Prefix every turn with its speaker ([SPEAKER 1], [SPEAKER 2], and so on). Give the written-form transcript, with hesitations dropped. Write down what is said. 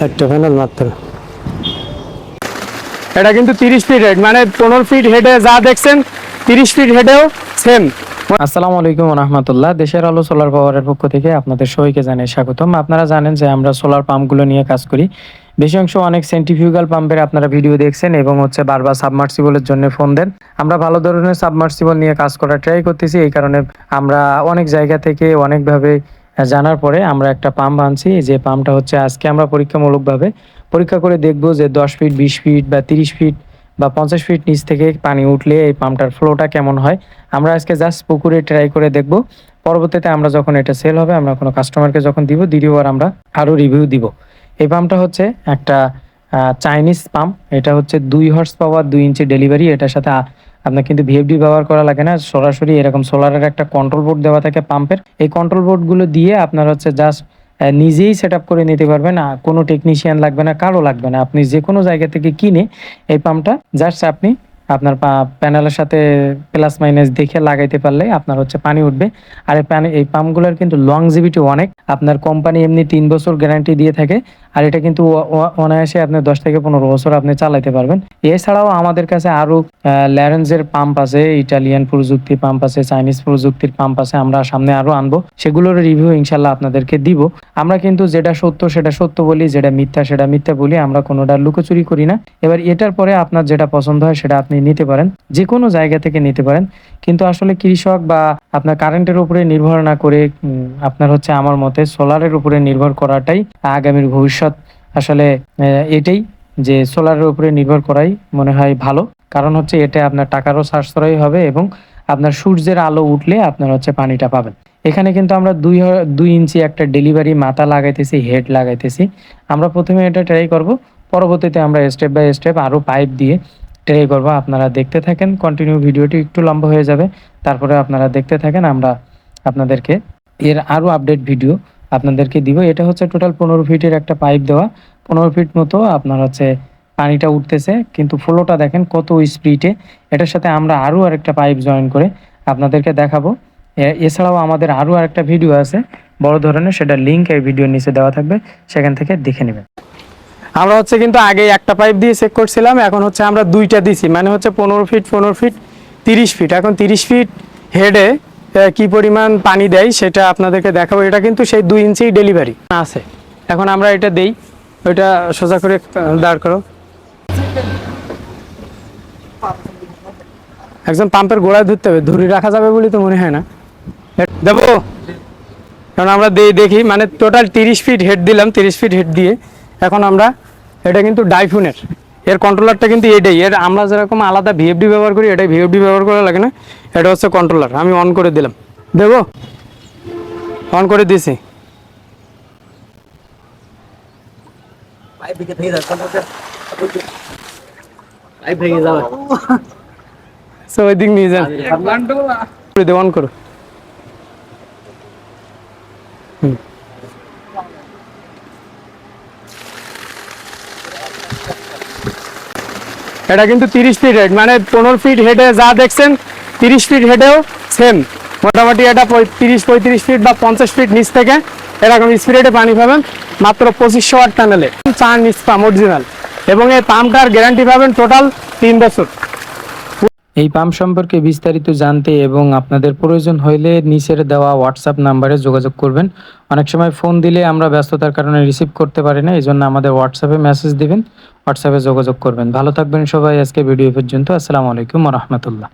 [SPEAKER 1] 4টা প্যানেল মাত্র। এটা কিন্তু 30 ফিট হেড, মানে 15 ফিট হেডে যা দেখছেন 30 ফিট হেডেও সেম।
[SPEAKER 2] আসসালামু আলাইকুম রহমতুল্লাহ। দেশের আলো সোলার পাওয়ারের পক্ষ থেকে আপনাদের সবাইকে জানাই স্বাগতম। আপনারা জানেন যে আমরা সোলার পাম্পগুলো নিয়ে কাজ করি। বেশি অংশ অনেক সেন্ট্রিফিউগাল পাম্পের আপনারা ভিডিও দেখছেন এবং বারবার সাবমার্সিবলের জন্য ফোন দেন। আমরা ভালো ধরনের সাবমার্সিবল নিয়ে কাজ করার ট্রাই করতেছি। এই কারণে আমরা অনেক জায়গা থেকে অনেকভাবে জানার পরে আমরা একটা পাম্প আনছি। যে পাম্পটা আজকে আমরা পরীক্ষামূলকভাবে পরীক্ষা করে দেখব যে 10 ফিট, 20 ফিট বা 30 ফিট বা 50 ফিট নিচ থেকে পানি উঠলে এই পাম্পটার ফ্লোটা কেমন হয়। আমরা আজকে জাস্ট পুকুরে ট্রাই করে দেখব। পরবর্তীতে আমরা যখন এটা সেল হবে, আমরা কোনো কাস্টমারকে যখন দিব, দ্বিতীয়বার আমরা আরও রিভিউ দিব। এই পাম্পটা একটা চাইনিজ পাম্প। এটা 2 হর্স পাওয়ার, 2 ইঞ্চি ডেলিভারি। এটার সাথে আপনার কিন্তু ভিএফডি ব্যবহার করা লাগে না, সরাসরি এরকম সোলারের একটা কন্ট্রোল বোর্ড দেওয়া থাকে পাম্পের। এই কন্ট্রোল বোর্ডগুলো দিয়ে আপনার জাস্ট নিজেই সেট আপ করে নিতে পারবেন। কোনো টেকনিশিয়ান লাগবে না, কারো লাগবে না। আপনি যে কোনো জায়গা থেকে কিনে এই পাম্পটা জাস্ট আপনি আপনার প্যানেলের সাথে প্লাস মাইনাস দেখে লাগাইতে পারলে আপনার পানি উঠবে। আর এই পাম্পগুলোর কিন্তু লংজিভিটি অনেক। আপনার কোম্পানি এমনি 3 বছর গ্যারান্টি দিয়ে থাকে। আর এটা কিন্তু অনায়াসে আপনার 10 থেকে 15 বছর আপনি চালাইতে পারবেন। এছাড়াও আমাদের কাছে আরও ল্যারেন্সের পাম্প আছে, ইটালিয়ান প্রযুক্তি পাম্প আছে, চাইনিজ প্রযুক্তির পাম্প আছে। আমরা সামনে আরও আনবো, সেগুলোর রিভিউ ইনশাল্লাহ আপনাদেরকে দিব। আমরা কিন্তু যেটা সত্য সেটা সত্য বলি, যেটা মিথ্যা সেটা মিথ্যা বলি। আমরা কোনোটা লুকোচুরি করি না। এবার এটার পরে আপনার যেটা পছন্দ হয় সেটা আপনি নিতে পারেন, যে কোনো জায়গা থেকে নিতে পারেন। কিন্তু আসলে কৃষক বা আপনার কারেন্টের উপরে নির্ভর না করে আপনার আমার মতে সোলারের উপরে নির্ভর করাটাই আগামীর ভবিষ্যৎ। আসলে এটাই, যে সোলারের উপরে নির্ভর করাই মনে হয় ভালো। কারণ এটা আপনার টাকারও সাশ্রয় হবে এবং আপনার সূর্যের আলো উঠলে আপনার পানিটা পাবেন। এখানে কিন্তু আমরা 2 ইঞ্চি একটা ডেলিভারি মাথা লাগাইতেছি, হেড লাগাইতেছি। আমরা প্রথমে এটা ট্রাই করব, পরবর্তীতে আমরা স্টেপ বাই স্টেপ আরও পাইপ দিয়ে ট্রাই করবো। আপনারা দেখতে থাকেন, কন্টিনিউ। ভিডিওটি একটু লম্বা হয়ে যাবে, তারপরে আপনারা দেখতে থাকেন। আমরা আপনাদেরকে এর আরও আপডেট ভিডিও আপনাদেরকে দিব। এটা টোটাল 15 ফিটের একটা পাইপ দেওয়া। 15 ফিট মতো আপনার পানিটা উঠতেছে, কিন্তু ফ্লোটা দেখেন কত স্পিডে। এটার সাথে আমরা আরও আরেকটা পাইপ জয়েন করে আপনাদেরকে দেখাবো। এছাড়াও আমাদের আরও আরেকটা ভিডিও আছে বড় ধরনের, সেটা লিঙ্ক এই ভিডিওর নিচে দেওয়া থাকবে, সেখান থেকে দেখে নেবেন।
[SPEAKER 1] আমরা কিন্তু আগে একটা পাইপ দিয়ে চেক করছিলাম, এখন আমরা 2টা দিছি, মানে 15 ফিট 15 ফিট 30 ফিট। এখন 30 ফিট হেডে কি পরিমাণ পানি দেয় সেটা আপনাদেরকে দেখাবো। এটা কিন্তু সেই 2 ইঞ্চি ডেলিভারি আছে। এখন আমরা এটা দেই, ওইটা সোজা করে দাঁড় করো। একজন পাম্পের গোড়ায় ধরতে হবে, ধরে রাখা যাবে বলে তো মনে হয় না। দেবো, কারণ আমরা দেখি, মানে টোটাল 30 ফিট হেড দিলাম। 30 ফিট হেড দিয়ে এখন আমরা, এটা কিন্তু ডাইফুনের, এর কন্ট্রোলারটা কিন্তু এটাই। এর আমরা যেরকম আলাদা ভিএফডি ব্যবহার করি, এটাই ভিএফডি ব্যবহার করা লাগে না। এটা কন্ট্রোলার। আমি অন করে দিলাম, দেবো, অন করে দিয়েছি। ওই দিক নিয়ে যান, অন করো। এটা কিন্তু 30 ফিট হেড, মানে 15 ফিট হেডে যা দেখছেন 30 ফিট হেডেও সেম। মোটামুটি এটা 30-35 ফিট বা 50 ফিট নিচ থেকে এরকম স্পিডে পানি পাবেন মাত্র 2500 ওয়াট প্যানেলে। চাইনিজ পাম্প অরিজিনাল, এবং এই পাম্পটার গ্যারান্টি পাবেন টোটাল 3 বছর।
[SPEAKER 2] এই পাম্প সম্পর্কে বিস্তারিত জানতে এবং আপনাদের প্রয়োজন হইলে নিচের দেওয়া হোয়াটসঅ্যাপ নাম্বারে যোগাযোগ করবেন। অনেক সময় ফোন দিলে আমরা ব্যস্ততার কারণে রিসিভ করতে পারি না, এই জন্য আমাদের হোয়াটসঅ্যাপে মেসেজ দিবেন, হোয়াটসঅ্যাপে যোগাযোগ করবেন। ভালো থাকবেন সবাই। আজকে ভিডিও পর্যন্ত। আসসালামু আলাইকুম রহমতুল্লাহ।